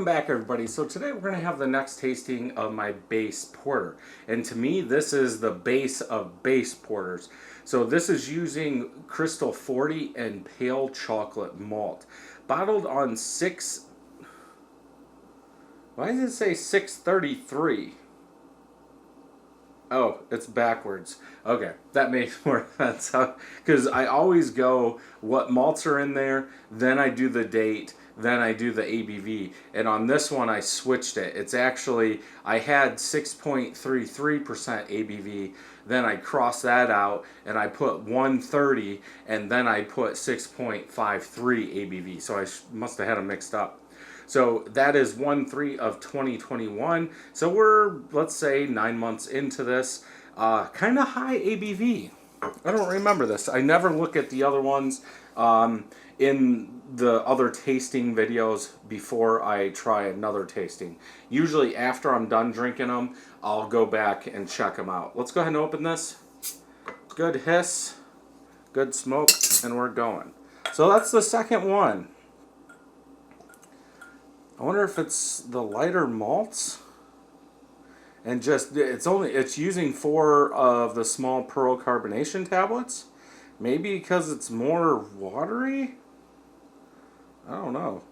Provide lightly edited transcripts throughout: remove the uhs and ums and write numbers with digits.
back, everybody. So today we're going to have the next tasting of my base porter. And to me, this is the base of base porters. So this is using Crystal 40 and Pale Chocolate Malt. Bottled on why does it say 633? Oh, it's backwards. Okay, that makes more sense. Because I always go what malts are in there, then I do the date, then I do the ABV. And on this one, I switched it. It's actually, I had 6.33% ABV, then I crossed that out, and I put 130, and then I put 6.53 ABV. So I must have had them mixed up. So that is 1/3 of 2021. So we're, let's say, 9 months into this. Kind of high ABV. I don't remember this. I never look at the other ones in the other tasting videos before I try another tasting. Usually after I'm done drinking them, I'll go back and check them out. Let's go ahead and open this. Good hiss, good smoke, and we're going. So that's the second one. I wonder if it's the lighter malts, and just it's using 4 of the small pearl carbonation tablets. Maybe because it's more watery. I don't know.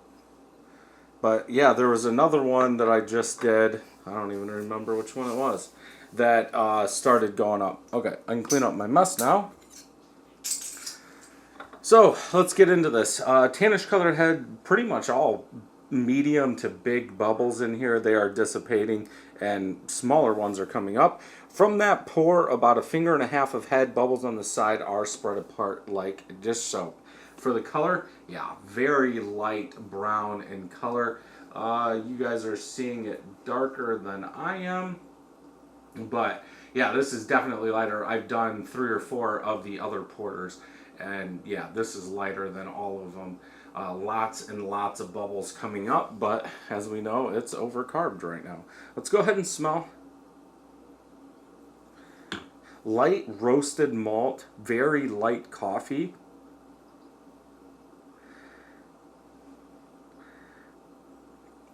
But yeah, there was another one that I just did. I don't even remember which one it was that started going up. Okay, I can clean up my mess now. So let's get into this. Tannish colored head, pretty much all medium to big bubbles in here. They are dissipating and smaller ones are coming up. From that pour, about 1.5 fingers of head bubbles on the side are spread apart like dish soap. For the color, yeah, very light brown in color. You guys are seeing it darker than I am, but yeah, this is definitely lighter. I've done 3 or 4 of the other porters, and yeah, this is lighter than all of them. Lots and lots of bubbles coming up, but as we know, it's overcarbed right now. Let's go ahead and smell. Light roasted malt, very light coffee.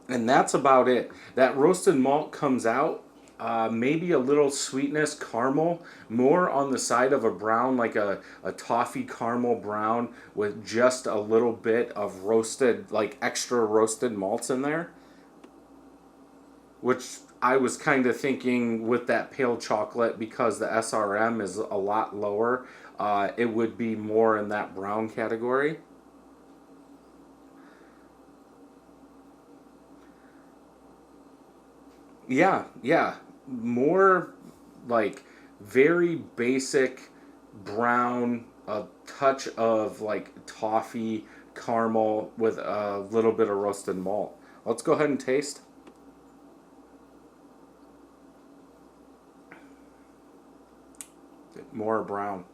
And that's about it. That roasted malt comes out. Maybe a little sweetness, caramel, more on the side of a brown, like a toffee caramel brown with just a little bit of roasted, like extra roasted malts in there. Which I was kind of thinking with that pale chocolate, because the SRM is a lot lower, it would be more in that brown category. Yeah. More like very basic brown, a touch of like toffee caramel with a little bit of roasted malt. Let's go ahead and taste. More brown.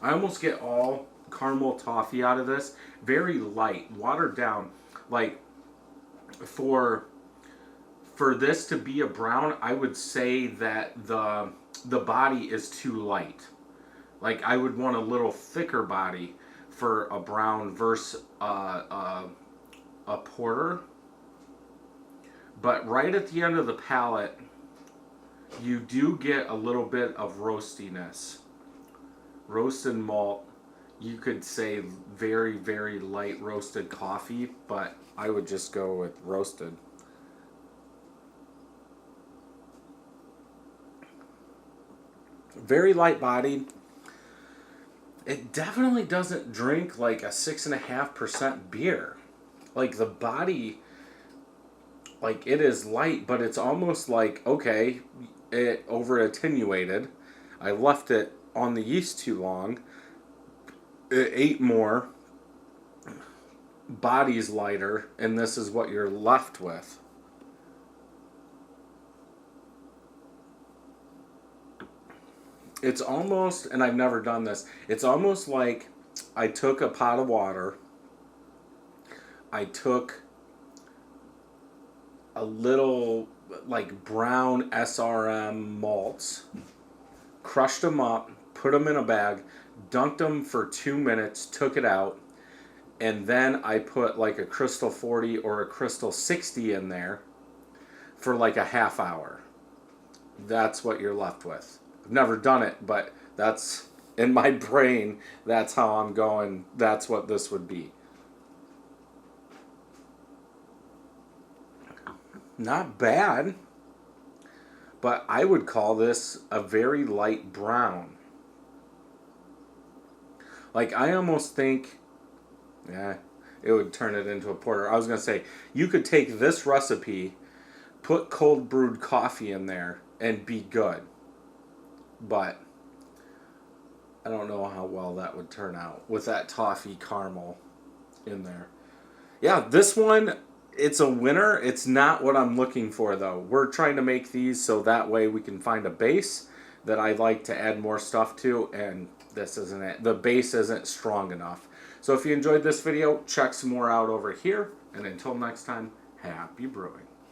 I almost get all caramel toffee out of this. Very light, watered down. Like for this to be a brown, I would say that the body is too light. Like I would want a little thicker body for a brown versus a porter. But right at the end of the palate, you do get a little bit of roastiness. Roasted malt. You could say very, very light roasted coffee, but I would just go with roasted. Very light bodied. It definitely doesn't drink like a 6.5% beer. Like the body, like it is light, but it's almost like, okay, it over attenuated. I left it on the yeast too long. It ate more, body's lighter, and this is what you're left with. It's almost, and I've never done this, it's almost like I took a pot of water, I took a little like brown SRM malts, crushed them up, put them in a bag, dunked them for 2 minutes, took it out, and then I put like a Crystal 40 or a Crystal 60 in there for like a half hour. That's what you're left with. I've never done it, but that's in my brain. That's how I'm going. That's what this would be. Not bad, but I would call this a very light brown. Like, I almost think, yeah, it would turn it into a porter. I was going to say, you could take this recipe, put cold brewed coffee in there, and be good. But I don't know how well that would turn out with that toffee caramel in there. Yeah, this one, it's a winner. It's not what I'm looking for, though. We're trying to make these so that way we can find a base that I like to add more stuff to, and this isn't it. The base isn't strong enough. So if you enjoyed this video, check some more out over here. And until next time, happy brewing.